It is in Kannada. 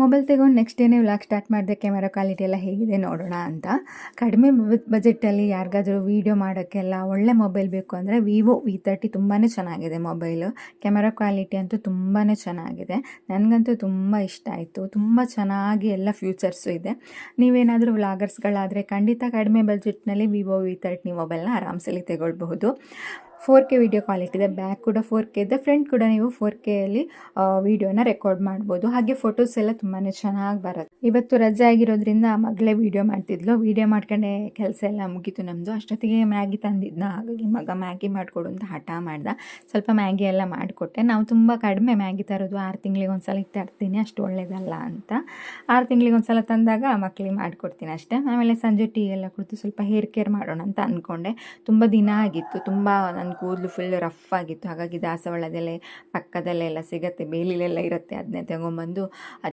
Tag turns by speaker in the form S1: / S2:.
S1: ಮೊಬೈಲ್ ತಗೊಂಡು ನೆಕ್ಸ್ಟ್ ಡೇನೇ ವ್ಲಾಗ್ ಸ್ಟಾರ್ಟ್ ಮಾಡಿದೆ. ಕ್ಯಾಮೆರಾ ಕ್ವಾಲಿಟಿ ಎಲ್ಲ ಹೇಗಿದೆ ನೋಡೋಣ ಅಂತ. ಕಡಿಮೆ ಬಜೆಟಲ್ಲಿ ಯಾರಿಗಾದರೂ ವೀಡಿಯೋ ಮಾಡೋಕ್ಕೆಲ್ಲ ಒಳ್ಳೆ ಮೊಬೈಲ್ ಬೇಕು ಅಂದರೆ ವಿವೋ V30 ತುಂಬಾ ಚೆನ್ನಾಗಿದೆ ಮೊಬೈಲು. ಕ್ಯಾಮೆರಾ ಕ್ವಾಲಿಟಿ ಅಂತೂ ತುಂಬಾ ಚೆನ್ನಾಗಿದೆ. ನನಗಂತೂ ತುಂಬ ಇಷ್ಟ ಆಯಿತು. ತುಂಬ ಚೆನ್ನಾಗಿ ಎಲ್ಲ ಫ್ಯೂಚರ್ಸು ಇದೆ. ನೀವೇನಾದರೂ ವ್ಲಾಗರ್ಸ್ಗಳಾದರೆ ಖಂಡಿತ ಕಡಿಮೆ ಬಜೆಟ್ನಲ್ಲಿ ವಿವೋ V30 ಮೊಬೈಲ್ನ ಆರಾಮ್ಸಲ್ಲಿ ತಗೊಳ್ಬಹುದು. 4K ವಿಡಿಯೋ ಕ್ವಾಲಿಟಿ ಇದೆ. ಬ್ಯಾಕ್ ಕೂಡ 4K ಇದೆ, ಫ್ರಂಟ್ ಕೂಡ ನೀವು 4Kಯಲ್ಲಿ ವಿಡಿಯೋನ ರೆಕಾರ್ಡ್ ಮಾಡ್ಬೋದು. ಹಾಗೆ ಫೋಟೋಸ್ ಎಲ್ಲ ತುಂಬಾ ಚೆನ್ನಾಗಿ ಬರುತ್ತೆ. ಇವತ್ತು ರಜೆ ಆಗಿರೋದ್ರಿಂದ ಮಗಳೇ ವಿಡಿಯೋ ಮಾಡ್ತಿದ್ಲು. ವಿಡಿಯೋ ಮಾಡ್ಕೊಂಡೆ ಕೆಲಸ ಎಲ್ಲ ಮುಗೀತು ನಮ್ಮದು. ಅಷ್ಟೊತ್ತಿಗೆ ಮ್ಯಾಗಿ ತಂದಿದ್ನ, ಹಾಗಾಗಿ ಮಗ ಮ್ಯಾಗಿ ಮಾಡಿಕೊಡು ಅಂತ ಹಠ ಮಾಡ್ದ. ಸ್ವಲ್ಪ ಮ್ಯಾಗಿ ಎಲ್ಲ ಮಾಡಿಕೊಟ್ಟೆ. ನಾವು ತುಂಬ ಕಡಿಮೆ ಮ್ಯಾಗಿ ತರೋದು, 6 ತಿಂಗಳಿಗೆ ಒಂದ್ಸಲ ತರ್ತೀನಿ, ಅಷ್ಟು ಒಳ್ಳೇದಲ್ಲ ಅಂತ. 6 ತಿಂಗಳಿಗೆ ಒಂದ್ಸಲ ತಂದಾಗ ಮಕ್ಕಳಿಗೆ ಮಾಡಿಕೊಡ್ತೀನಿ ಅಷ್ಟೇ. ಆಮೇಲೆ ಸಂಜೆ ಟೀ ಎಲ್ಲ ಕುಡಿದು ಸ್ವಲ್ಪ ಹೇರ್ ಕೇರ್ ಮಾಡೋಣ ಅಂತ ಅಂದ್ಕೊಂಡೆ. ತುಂಬ ದಿನ ಆಗಿತ್ತು, ತುಂಬ ನನ್ನ ಕೂದಲು ಫುಲ್ ರಫ್ ಆಗಿತ್ತು. ಹಾಗಾಗಿ ದಾಸವಾಳದೆಲೆ ಪಕ್ಕದಲ್ಲೆಲ್ಲ ಸಿಗುತ್ತೆ, ಬೇಲಿಲೆಲ್ಲ ಇರುತ್ತೆ, ಅದನ್ನೇ ತಗೊಂಬಂದು